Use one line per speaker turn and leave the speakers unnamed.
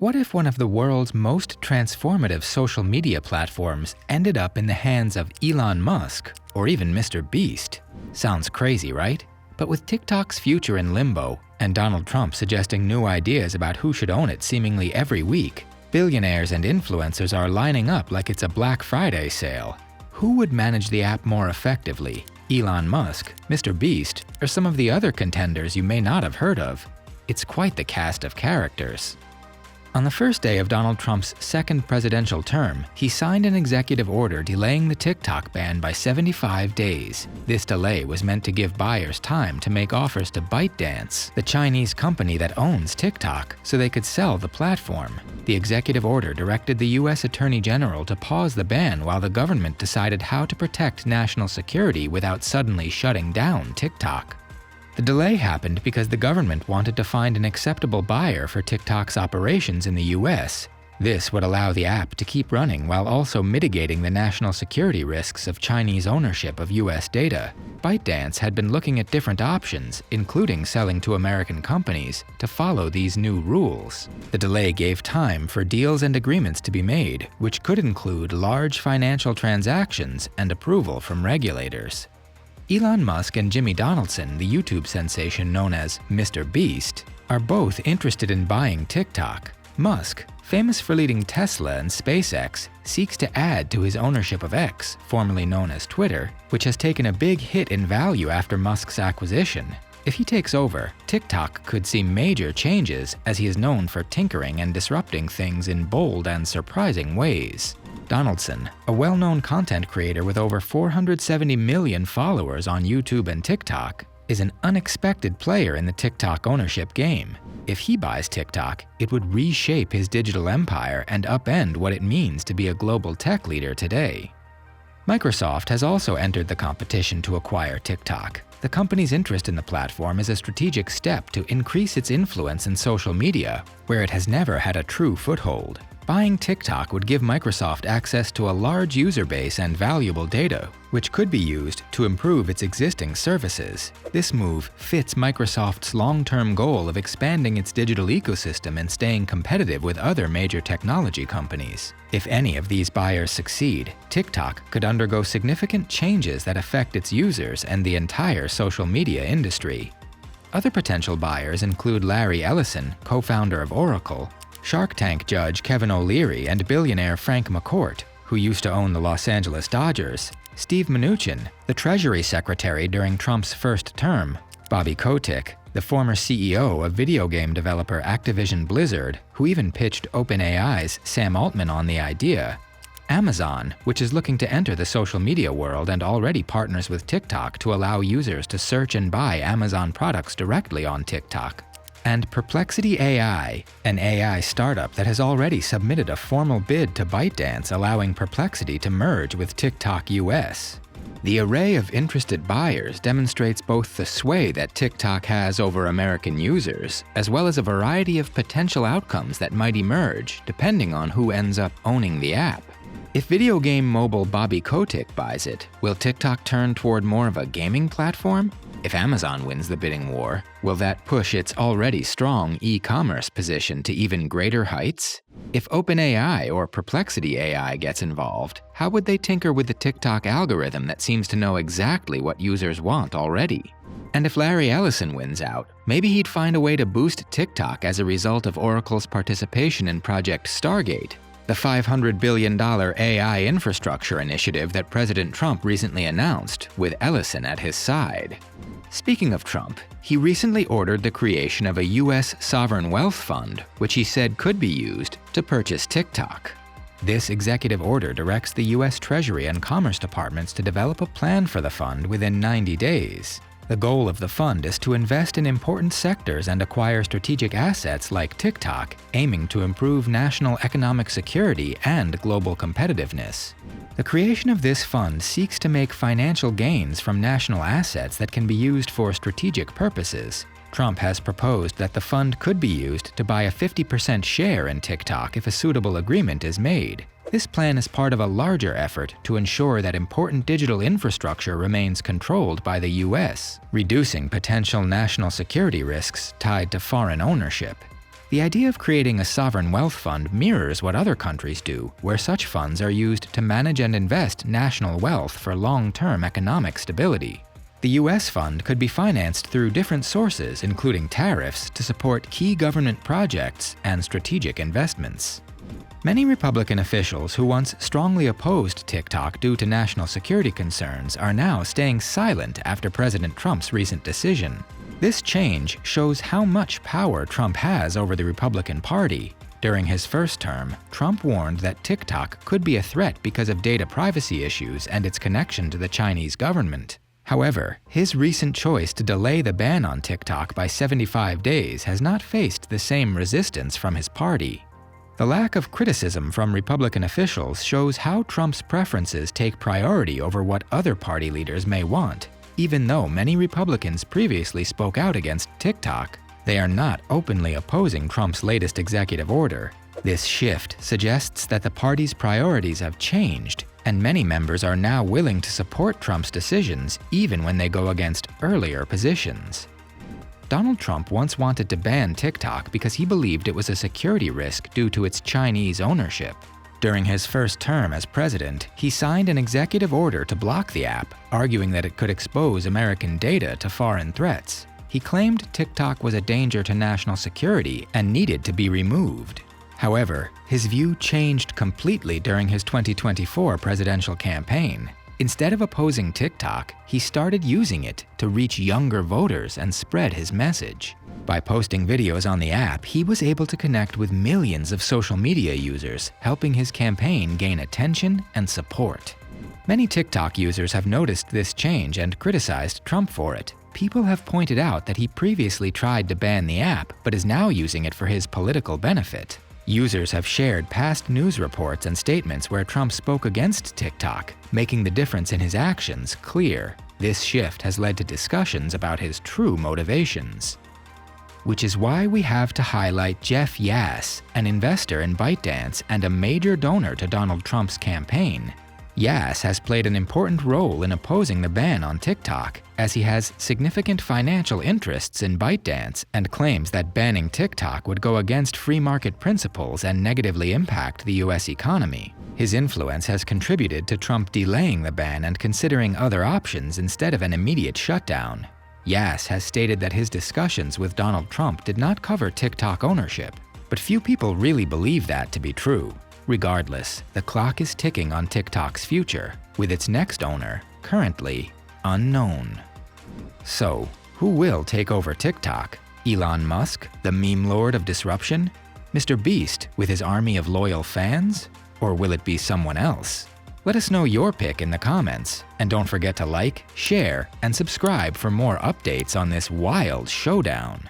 What if one of the world's most transformative social media platforms ended up in the hands of Elon Musk or even MrBeast? Sounds crazy, right? But with TikTok's future in limbo and Donald Trump suggesting new ideas about who should own it seemingly every week, billionaires and influencers are lining up like it's a Black Friday sale. Who would manage the app more effectively? Elon Musk, MrBeast, or some of the other contenders you may not have heard of? It's quite the cast of characters. On the first day of Donald Trump's second presidential term, he signed an executive order delaying the TikTok ban by 75 days. This delay was meant to give buyers time to make offers to ByteDance, the Chinese company that owns TikTok, so they could sell the platform. The executive order directed the U.S. Attorney General to pause the ban while the government decided how to protect national security without suddenly shutting down TikTok. The delay happened because the government wanted to find an acceptable buyer for TikTok's operations in the US. This would allow the app to keep running while also mitigating the national security risks of Chinese ownership of US data. ByteDance had been looking at different options, including selling to American companies, to follow these new rules. The delay gave time for deals and agreements to be made, which could include large financial transactions and approval from regulators. Elon Musk and Jimmy Donaldson, the YouTube sensation known as MrBeast, are both interested in buying TikTok. Musk, famous for leading Tesla and SpaceX, seeks to add to his ownership of X, formerly known as Twitter, which has taken a big hit in value after Musk's acquisition. If he takes over, TikTok could see major changes as he is known for tinkering and disrupting things in bold and surprising ways. Donaldson, a well-known content creator with over 470 million followers on YouTube and TikTok, is an unexpected player in the TikTok ownership game. If he buys TikTok, it would reshape his digital empire and upend what it means to be a global tech leader today. Microsoft has also entered the competition to acquire TikTok. The company's interest in the platform is a strategic step to increase its influence in social media, where it has never had a true foothold. Buying TikTok would give Microsoft access to a large user base and valuable data, which could be used to improve its existing services. This move fits Microsoft's long-term goal of expanding its digital ecosystem and staying competitive with other major technology companies. If any of these buyers succeed, TikTok could undergo significant changes that affect its users and the entire social media industry. Other potential buyers include Larry Ellison, co-founder of Oracle, Shark Tank judge Kevin O'Leary and billionaire Frank McCourt, who used to own the Los Angeles Dodgers, Steve Mnuchin, the Treasury Secretary during Trump's first term, Bobby Kotick, the former CEO of video game developer Activision Blizzard, who even pitched OpenAI's Sam Altman on the idea, Amazon, which is looking to enter the social media world and already partners with TikTok to allow users to search and buy Amazon products directly on TikTok, and Perplexity AI, an AI startup that has already submitted a formal bid to ByteDance allowing Perplexity to merge with TikTok US. The array of interested buyers demonstrates both the sway that TikTok has over American users, as well as a variety of potential outcomes that might emerge depending on who ends up owning the app. If video game mogul Bobby Kotick buys it, will TikTok turn toward more of a gaming platform? If Amazon wins the bidding war, will that push its already strong e-commerce position to even greater heights? If OpenAI or Perplexity AI gets involved, how would they tinker with the TikTok algorithm that seems to know exactly what users want already? And if Larry Ellison wins out, maybe he'd find a way to boost TikTok as a result of Oracle's participation in Project Stargate, the $500 billion AI infrastructure initiative that President Trump recently announced, with Ellison at his side. Speaking of Trump, he recently ordered the creation of a U.S. sovereign wealth fund, which he said could be used to purchase TikTok. This executive order directs the U.S. Treasury and Commerce Departments to develop a plan for the fund within 90 days. The goal of the fund is to invest in important sectors and acquire strategic assets like TikTok, aiming to improve national economic security and global competitiveness. The creation of this fund seeks to make financial gains from national assets that can be used for strategic purposes. Trump has proposed that the fund could be used to buy a 50% share in TikTok if a suitable agreement is made. This plan is part of a larger effort to ensure that important digital infrastructure remains controlled by the U.S., reducing potential national security risks tied to foreign ownership. The idea of creating a sovereign wealth fund mirrors what other countries do, where such funds are used to manage and invest national wealth for long-term economic stability. The US fund could be financed through different sources, including tariffs, to support key government projects and strategic investments. Many Republican officials who once strongly opposed TikTok due to national security concerns are now staying silent after President Trump's recent decision. This change shows how much power Trump has over the Republican Party. During his first term, Trump warned that TikTok could be a threat because of data privacy issues and its connection to the Chinese government. However, his recent choice to delay the ban on TikTok by 75 days has not faced the same resistance from his party. The lack of criticism from Republican officials shows how Trump's preferences take priority over what other party leaders may want. Even though many Republicans previously spoke out against TikTok, they are not openly opposing Trump's latest executive order. This shift suggests that the party's priorities have changed, and many members are now willing to support Trump's decisions even when they go against earlier positions. Donald Trump once wanted to ban TikTok because he believed it was a security risk due to its Chinese ownership. During his first term as president, he signed an executive order to block the app, arguing that it could expose American data to foreign threats. He claimed TikTok was a danger to national security and needed to be removed. However, his view changed completely during his 2024 presidential campaign. Instead of opposing TikTok, he started using it to reach younger voters and spread his message. By posting videos on the app, he was able to connect with millions of social media users, helping his campaign gain attention and support. Many TikTok users have noticed this change and criticized Trump for it. People have pointed out that he previously tried to ban the app, but is now using it for his political benefit. Users have shared past news reports and statements where Trump spoke against TikTok, making the difference in his actions clear. This shift has led to discussions about his true motivations. Which is why we have to highlight Jeff Yass, an investor in ByteDance and a major donor to Donald Trump's campaign. Yass has played an important role in opposing the ban on TikTok, as he has significant financial interests in ByteDance and claims that banning TikTok would go against free market principles and negatively impact the US economy. His influence has contributed to Trump delaying the ban and considering other options instead of an immediate shutdown. Yass has stated that his discussions with Donald Trump did not cover TikTok ownership, but few people really believe that to be true. Regardless, the clock is ticking on TikTok's future, with its next owner currently unknown. So, who will take over TikTok? Elon Musk, the meme lord of disruption? MrBeast with his army of loyal fans? Or will it be someone else? Let us know your pick in the comments, and don't forget to like, share, and subscribe for more updates on this wild showdown.